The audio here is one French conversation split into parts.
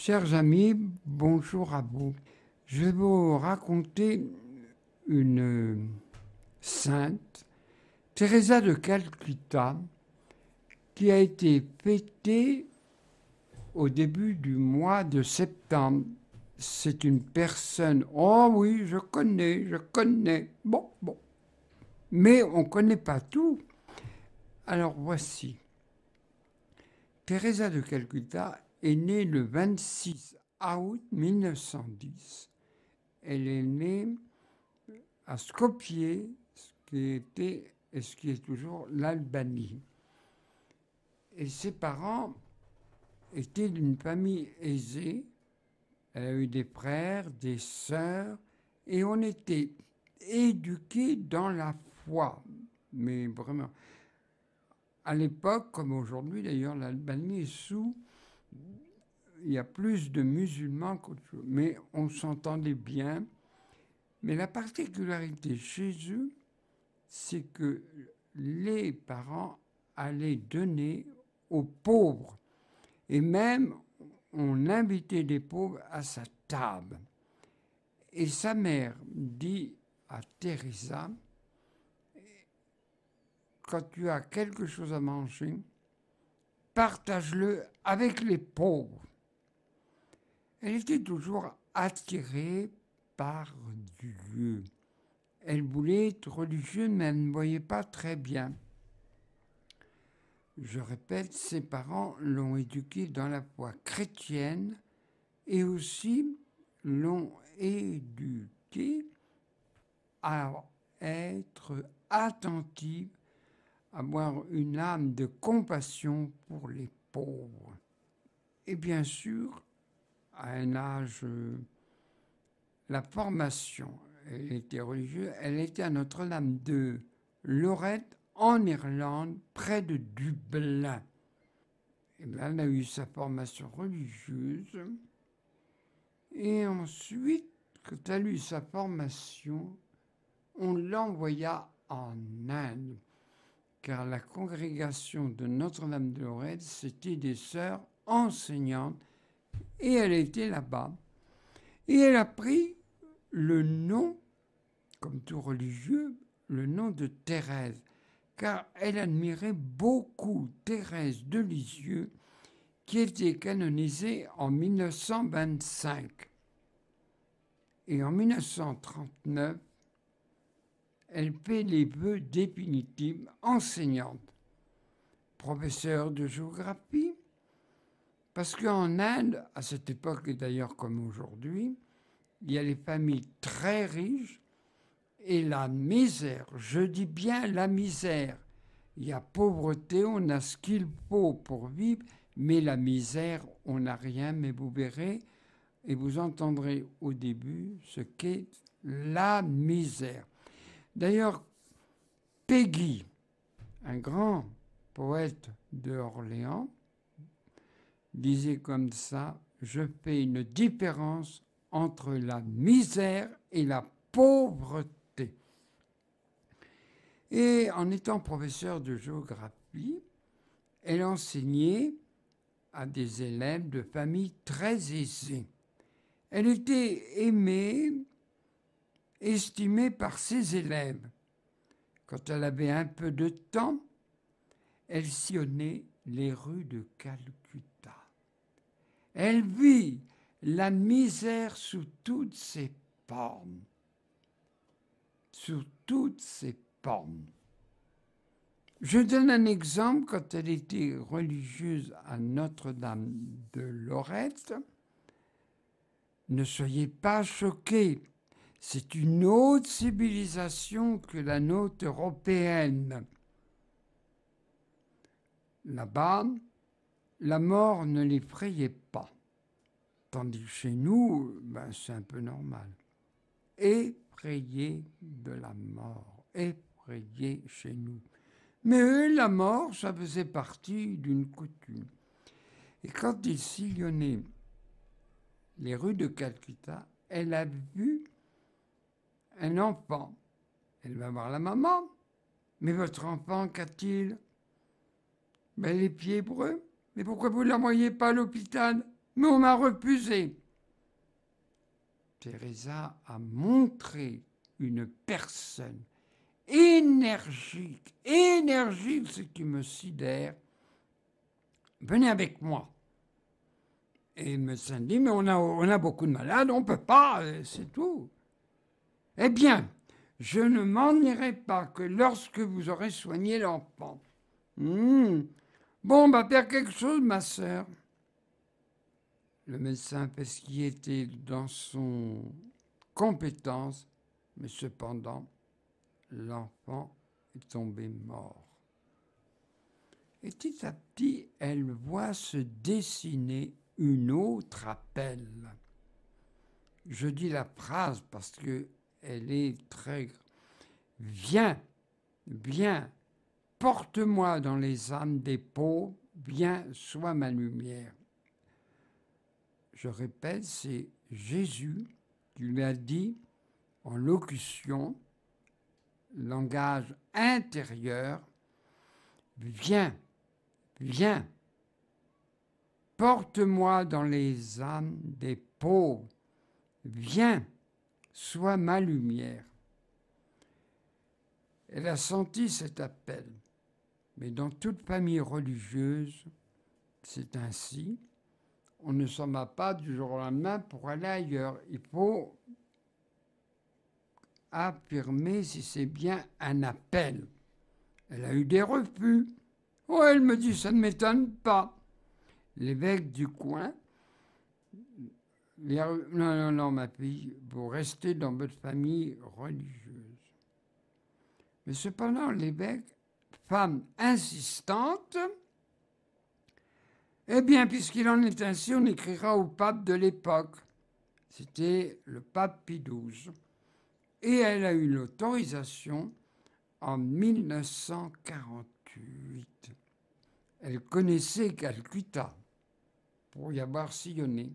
Chers amis, bonjour à vous. Je vais vous raconter une sainte, Teresa de Calcutta, qui a été fêtée au début du mois de septembre. C'est une personne, oh oui, je connais, bon. Mais on ne connaît pas tout. Alors voici. Teresa de Calcutta est née le 26 août 1910. Elle est née à Skopje, ce qui était et ce qui est toujours l'Albanie. Et ses parents étaient d'une famille aisée. Elle a eu des frères, des sœurs, et on était éduqués dans la foi. Mais vraiment, à l'époque, comme aujourd'hui d'ailleurs, l'Albanie est sous. Il y a plus de musulmans qu'autre chose. Mais on s'entendait bien. Mais la particularité chez eux, c'est que les parents allaient donner aux pauvres. Et même, on invitait les pauvres à sa table. Et sa mère dit à Teresa, quand tu as quelque chose à manger, partage-le avec les pauvres. Elle était toujours attirée par Dieu. Elle voulait être religieuse, mais elle ne voyait pas très bien. Je répète, ses parents l'ont éduquée dans la foi chrétienne et aussi l'ont éduquée à être attentive, à avoir une âme de compassion pour les pauvres. Et bien sûr, à un âge, la formation, elle était religieuse, elle était à Notre-Dame de Lorette, en Irlande, près de Dublin. Et là, elle a eu sa formation religieuse. Et ensuite, quand elle a eu sa formation, on l'envoya en Inde. Car la congrégation de Notre-Dame de Lorette, c'était des sœurs enseignantes. Et elle était là-bas. Et elle a pris le nom, comme tout religieux, le nom de Thérèse, car elle admirait beaucoup Thérèse de Lisieux, qui était canonisée en 1925. Et en 1939, elle fait les vœux définitifs enseignante, professeure de géographie, parce qu'en Inde, à cette époque et d'ailleurs comme aujourd'hui, il y a les familles très riches et la misère, je dis bien la misère. Il y a pauvreté, on a ce qu'il faut pour vivre, mais la misère, on n'a rien, mais vous verrez et vous entendrez au début ce qu'est la misère. D'ailleurs, Peggy, un grand poète de Orléans, disait comme ça, je fais une différence entre la misère et la pauvreté. Et en étant professeur de géographie, elle enseignait à des élèves de familles très aisées. Elle était aimée, estimée par ses élèves. Quand elle avait un peu de temps, elle sillonnait les rues de Calcutta. Elle vit la misère sous toutes ses formes. Sous toutes ses formes. Je donne un exemple quand elle était religieuse à Notre-Dame de Lorette. Ne soyez pas choqués. C'est une autre civilisation que la nôtre européenne. Là-bas, la mort ne l'effrayait pas. Tandis que chez nous, c'est un peu normal. Effrayés de la mort. Effrayés chez nous. Mais eux, la mort, ça faisait partie d'une coutume. Et quand ils sillonnaient les rues de Calcutta, elle a vu un enfant. Elle va voir la maman. Mais votre enfant, qu'a-t-il? Les pieds breux. Mais pourquoi vous ne l'envoyez pas à l'hôpital? mais on m'a refusé. Teresa a montré une personne énergique, ce qui me sidère. Venez avec moi. Et le médecin dit, mais on a beaucoup de malades, on ne peut pas, c'est tout. Eh bien, je ne m'en irai pas que lorsque vous aurez soigné l'enfant. Bon, on va faire quelque chose, ma sœur. Le médecin fait ce qui était dans son compétence, mais cependant, l'enfant est tombé mort. Et petit à petit, elle voit se dessiner une autre appel. Je dis la phrase parce qu'elle est très... Viens, viens, porte-moi dans les âmes des pauvres, viens, sois ma lumière. Je répète, c'est Jésus qui lui a dit en locution, langage intérieur, viens, viens, porte-moi dans les âmes des pauvres, viens, sois ma lumière. Elle a senti cet appel, mais dans toute famille religieuse, c'est ainsi. On ne s'en va pas du jour au lendemain pour aller ailleurs. Il faut affirmer si c'est bien un appel. Elle a eu des refus. Oh, elle me dit, ça ne m'étonne pas. L'évêque du coin, non, ma fille, vous restez dans votre famille religieuse. Mais cependant, l'évêque, femme insistante, eh bien, puisqu'il en est ainsi, on écrira au pape de l'époque. C'était le pape Pie XII. Et elle a eu l'autorisation en 1948. Elle connaissait Calcutta pour y avoir sillonné.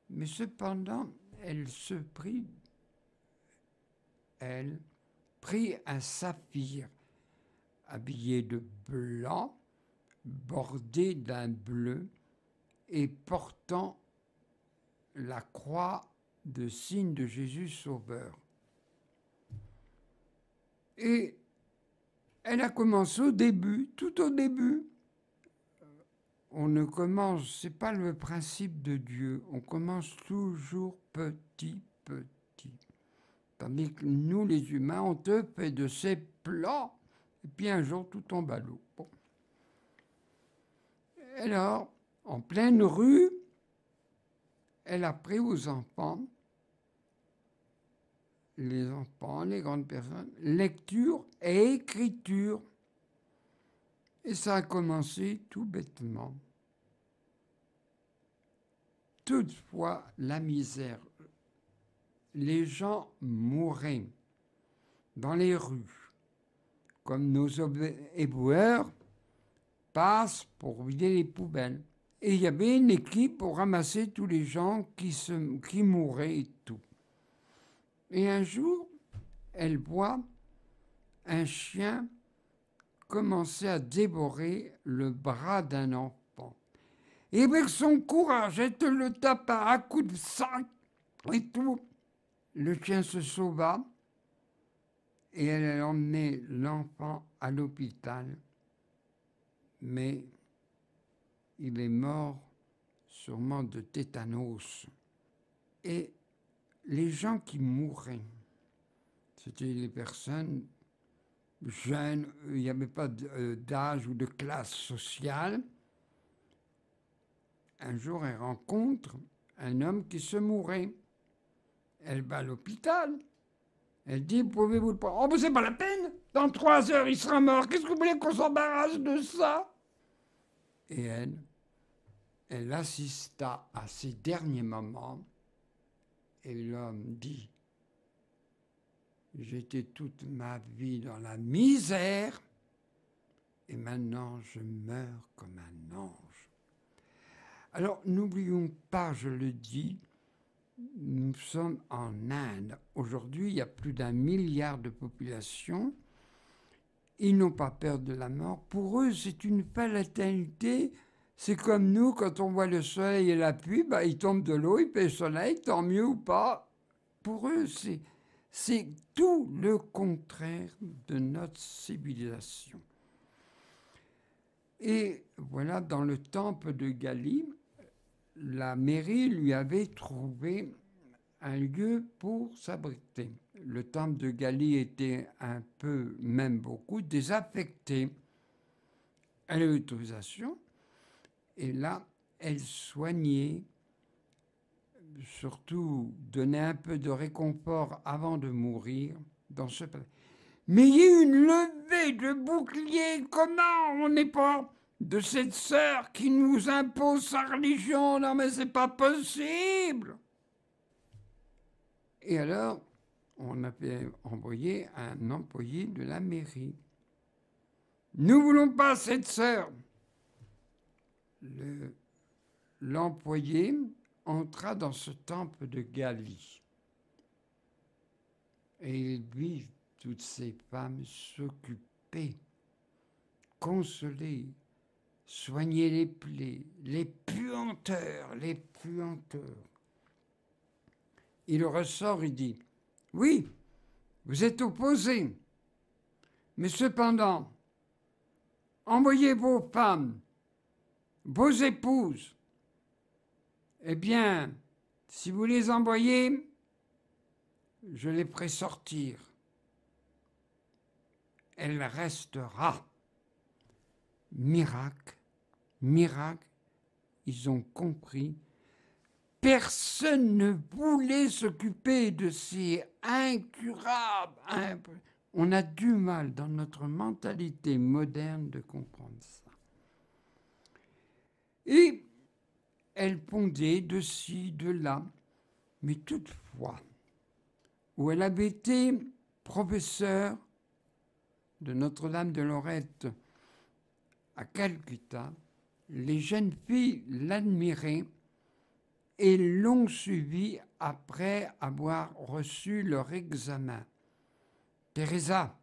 Mais cependant, elle prit un saphir habillé de blanc, bordé d'un bleu et portant la croix de signe de Jésus Sauveur. Et elle a commencé au début, tout au début. On ne commence, c'est pas le principe de Dieu, on commence toujours petit. Tandis que nous, les humains, on te fait de ces plans, et puis un jour, tout tombe à l'eau. Bon. Alors, en pleine rue, elle a pris aux enfants, les grandes personnes, lecture et écriture. Et ça a commencé tout bêtement. Toutefois, la misère, les gens mouraient dans les rues, comme nos éboueurs passent pour vider les poubelles. Et il y avait une équipe pour ramasser tous les gens qui mouraient et tout. Et un jour, elle voit un chien commencer à dévorer le bras d'un enfant. Et avec son courage, elle te le tapa à coups de sac et tout. Le chien se sauva et elle a emmené l'enfant à l'hôpital. Mais il est mort sûrement de tétanos. Et les gens qui mouraient, c'était les personnes jeunes, il n'y avait pas d'âge ou de classe sociale. Un jour, elle rencontre un homme qui se mourait. Elle va à l'hôpital. Elle dit, pouvez-vous le prendre? Oh, mais c'est pas la peine. Dans 3 heures, il sera mort. Qu'est-ce que vous voulez qu'on s'embarrasse de ça? Et elle assista à ces derniers moments. Et l'homme dit, j'étais toute ma vie dans la misère. Et maintenant, je meurs comme un ange. Alors, n'oublions pas, je le dis, nous sommes en Inde. Aujourd'hui, il y a plus d'1 milliard de population. Ils n'ont pas peur de la mort. Pour eux, c'est une fatalité. C'est comme nous, quand on voit le soleil et la pluie, bah, il tombe de l'eau, il fait le soleil, tant mieux ou pas. Pour eux, c'est tout le contraire de notre civilisation. Et voilà, dans le temple de Gali, la mairie lui avait trouvé un lieu pour s'abriter. Le temple de Gali était un peu, même beaucoup, désaffecté. Elle a eu l'autorisation, et là, elle soignait, surtout donnait un peu de réconfort avant de mourir dans ce palais. Mais il y a eu une levée de boucliers. Comment on n'est pas de cette sœur qui nous impose sa religion? Non, mais c'est pas possible. Et alors, on a fait envoyer un employé de la mairie. Nous ne voulons pas cette sœur. L'employé entra dans ce temple de Gali. Et il vit toutes ces femmes s'occuper, consoler, soigner les plaies, les puanteurs, les puanteurs. Il ressort, il dit, oui, vous êtes opposés, mais cependant, envoyez vos femmes, vos épouses. Eh bien, si vous les envoyez, je les ferai sortir. Elle restera. Miracle, miracle, ils ont compris. Personne ne voulait s'occuper de ces incurables. On a du mal dans notre mentalité moderne de comprendre ça. Et elle pondait de ci, de là, mais toutefois, où elle avait été professeure de Notre-Dame de Lorette à Calcutta, les jeunes filles l'admiraient et l'ont suivie après avoir reçu leur examen. Teresa,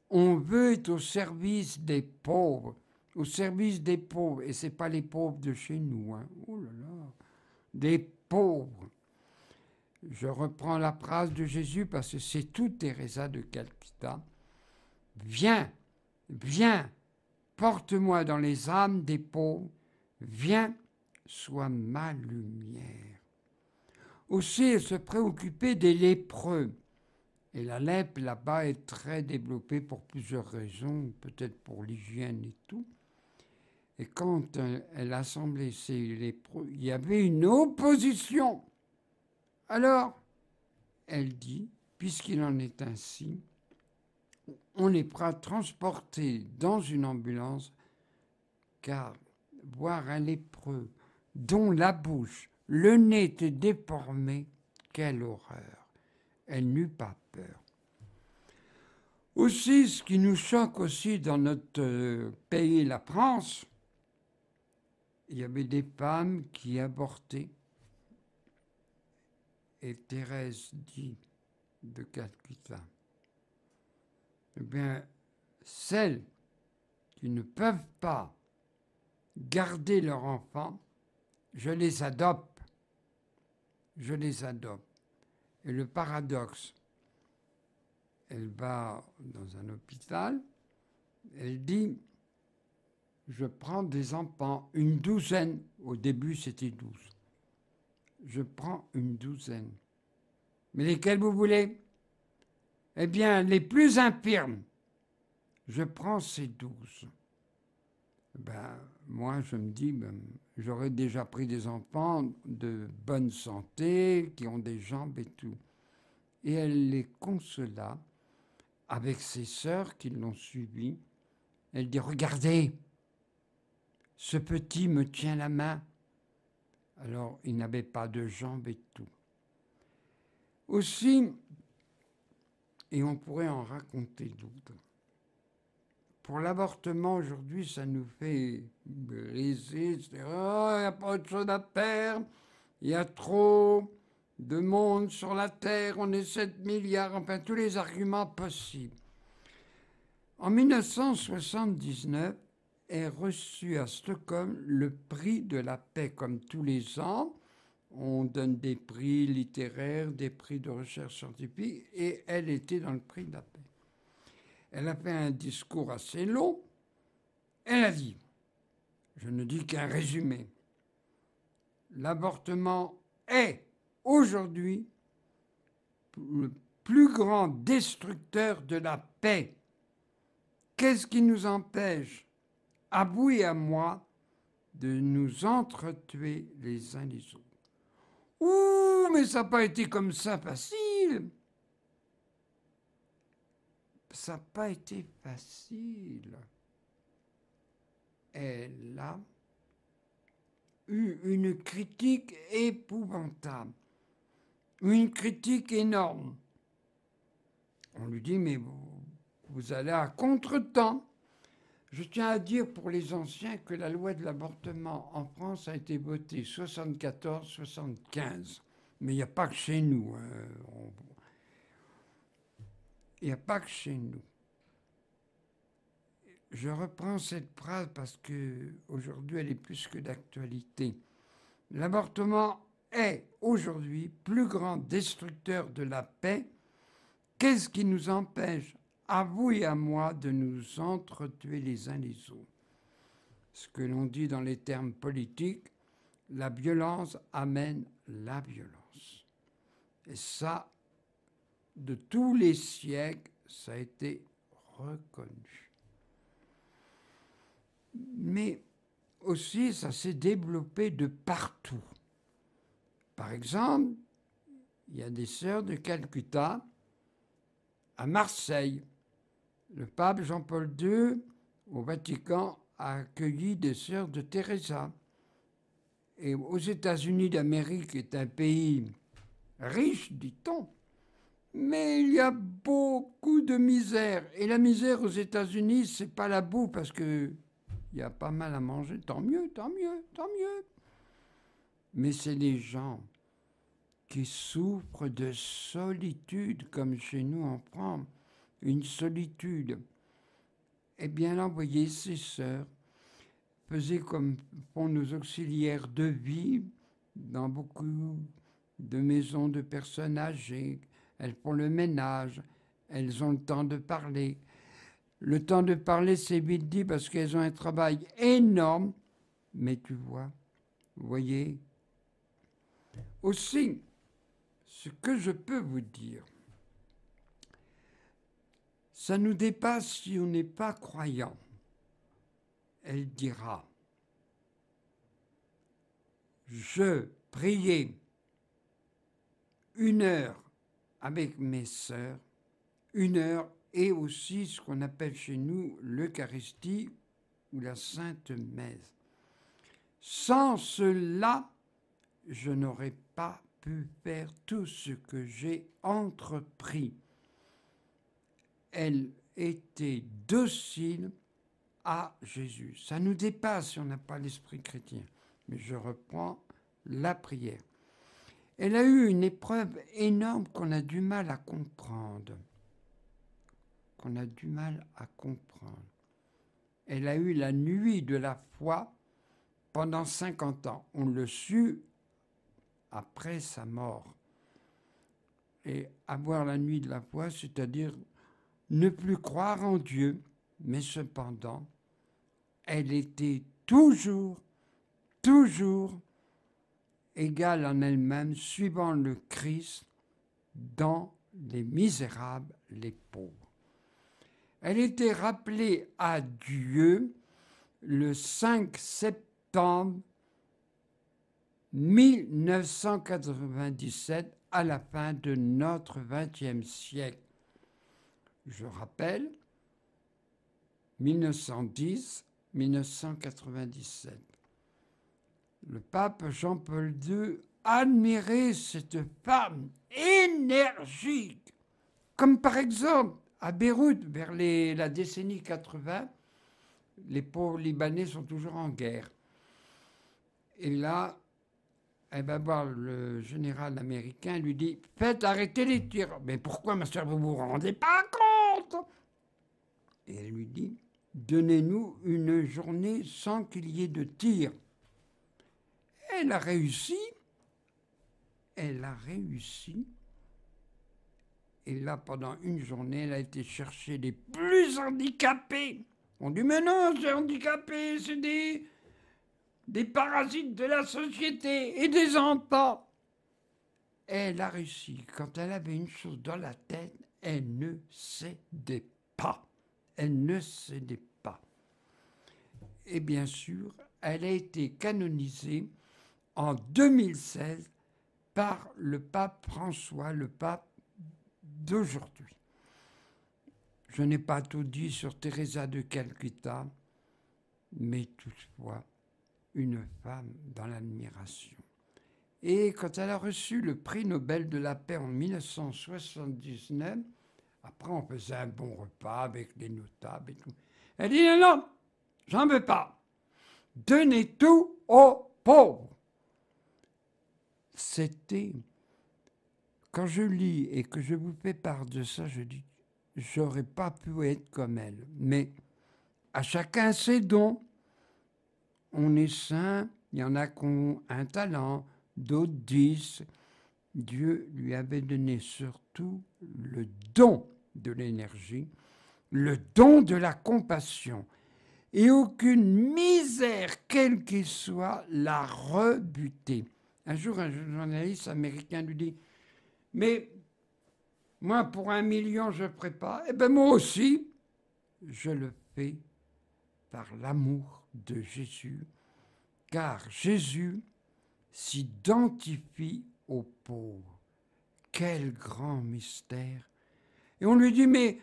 on veut être au service des pauvres, au service des pauvres, et ce n'est pas les pauvres de chez nous, hein. Oh là là, des pauvres. Je reprends la phrase de Jésus parce que c'est tout Teresa de Calcutta. Viens, viens, porte-moi dans les âmes des pauvres, viens, sois ma lumière. Aussi, elle se préoccupait des lépreux. Et la lèpre, là-bas, est très développée pour plusieurs raisons, peut-être pour l'hygiène et tout. Et quand elle assemblait ces lépreux, il y avait une opposition. Alors, elle dit, puisqu'il en est ainsi, on les fera transporter dans une ambulance, car voir un lépreux dont la bouche, le nez était déformé, quelle horreur! Elle n'eut pas peur. Aussi, ce qui nous choque aussi dans notre pays, la France, il y avait des femmes qui avortaient. Et Thérèse dit de Calcutta, eh bien, celles qui ne peuvent pas garder leur enfant, je les adopte. Je les adopte. Et le paradoxe, elle va dans un hôpital, elle dit, je prends des enfants, une douzaine, au début c'était 12. Je prends une douzaine. Mais lesquels vous voulez? Eh bien, les plus infirmes. Je prends ces 12. Ben, moi, je me dis, j'aurais déjà pris des enfants de bonne santé, qui ont des jambes et tout. Et elle les consola avec ses sœurs qui l'ont suivie. Elle dit, regardez, ce petit me tient la main. Alors, il n'avait pas de jambes et tout. Aussi, et on pourrait en raconter d'autres, pour l'avortement, aujourd'hui, ça nous fait briser, c'est oh, il n'y a pas autre chose à faire, il y a trop de monde sur la Terre, on est 7 milliards, enfin, tous les arguments possibles. En 1979, ait reçu à Stockholm le prix de la paix. Comme tous les ans, on donne des prix littéraires, des prix de recherche scientifique, et elle était dans le prix de la paix. Elle a fait un discours assez long. Elle a dit, je ne dis qu'un résumé, l'avortement est aujourd'hui le plus grand destructeur de la paix. Qu'est-ce qui nous empêche, à vous et à moi, de nous entretuer les uns les autres? Ouh, mais ça n'a pas été comme ça facile. Ça n'a pas été facile. Elle a eu une critique épouvantable, une critique énorme. On lui dit, mais vous allez à contre-temps. Je tiens à dire pour les anciens que la loi de l'avortement en France a été votée 74-75. Mais il n'y a pas que chez nous. Il n'y a pas que chez nous. Je reprends cette phrase parce qu'aujourd'hui, elle est plus que d'actualité. L'avortement est aujourd'hui plus grand destructeur de la paix. Qu'est-ce qui nous empêche, à vous et à moi, de nous entretuer les uns les autres? Ce que l'on dit dans les termes politiques, la violence amène la violence. Et ça, de tous les siècles, ça a été reconnu. Mais aussi, ça s'est développé de partout. Par exemple, il y a des sœurs de Calcutta à Marseille. Le pape Jean-Paul II, au Vatican, a accueilli des sœurs de Teresa. Et aux États-Unis d'Amérique, qui est un pays riche, dit-on, mais il y a beaucoup de misère. Et la misère aux États-Unis, c'est pas la boue, parce que il y a pas mal à manger, tant mieux, tant mieux, tant mieux. Mais c'est les gens qui souffrent de solitude, comme chez nous en France, une solitude. Eh bien, là, vous voyez, ces sœurs faisaient comme font nos auxiliaires de vie dans beaucoup de maisons de personnes âgées. Elles font le ménage, elles ont le temps de parler. Le temps de parler, c'est vite dit parce qu'elles ont un travail énorme. Mais tu vois, vous voyez, aussi, ce que je peux vous dire, ça nous dépasse si on n'est pas croyant. Elle dira, je priais 1 heure avec mes sœurs, 1 heure, et aussi ce qu'on appelle chez nous l'Eucharistie ou la Sainte Messe. Sans cela, je n'aurais pas pu faire tout ce que j'ai entrepris. Elle était docile à Jésus. Ça nous dépasse si on n'a pas l'esprit chrétien. Mais je reprends la prière. Elle a eu une épreuve énorme qu'on a du mal à comprendre. Elle a eu la nuit de la foi pendant 50 ans. On le sut après sa mort. Et avoir la nuit de la foi, c'est-à-dire ne plus croire en Dieu, mais cependant, elle était toujours égale en elle-même, suivant le Christ dans les misérables, les pauvres. Elle était rappelée à Dieu le 5 septembre 1997, à la fin de notre XXe siècle. Je rappelle, 1910-1997. Le pape Jean-Paul II admirait cette femme énergique, comme par exemple à Beyrouth, vers la décennie 80, les pauvres Libanais sont toujours en guerre. Et là, elle va voir le général américain, lui dit « Faites arrêter les tirs !»« Mais pourquoi, ma soeur, vous ne vous rendez pas compte ?» Et elle lui dit donnez-nous une journée sans qu'il y ait de tir. Elle a réussi. Elle a réussi. Et là, pendant une journée, elle a été chercher les plus handicapés. On dit, mais non, c'est handicapé, c'est des parasites de la société et des enfants. Elle a réussi. Quand elle avait une chose dans la tête, elle ne cédait pas. Elle ne cédait pas. Et bien sûr, elle a été canonisée en 2016 par le pape François, le pape d'aujourd'hui. Je n'ai pas tout dit sur Teresa de Calcutta, mais toutefois, une femme dans l'admiration. Et quand elle a reçu le prix Nobel de la paix en 1979, après on faisait un bon repas avec les notables et tout, elle dit non, non, j'en veux pas. Donnez tout aux pauvres. C'était, quand je lis et que je vous fais part de ça, je dis, j'aurais pas pu être comme elle. Mais à chacun ses dons. On est saint, il y en a qui ont un talent, d'autres 10. Dieu lui avait donné surtout le don de l'énergie, le don de la compassion. Et aucune misère, quelle qu'elle soit, l'a rebuté. Un jour, un journaliste américain lui dit « Mais moi, pour 1 million, je ne ferai pas. Eh bien, moi aussi, je le fais par l'amour de Jésus, car Jésus s'identifie aux pauvres. Quel grand mystère! Et on lui dit, mais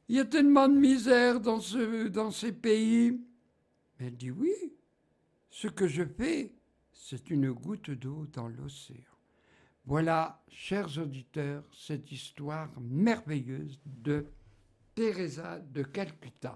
il y a tellement de misère dans ces pays. Elle dit, oui, ce que je fais, c'est une goutte d'eau dans l'océan. Voilà, chers auditeurs, cette histoire merveilleuse de Teresa de Calcutta.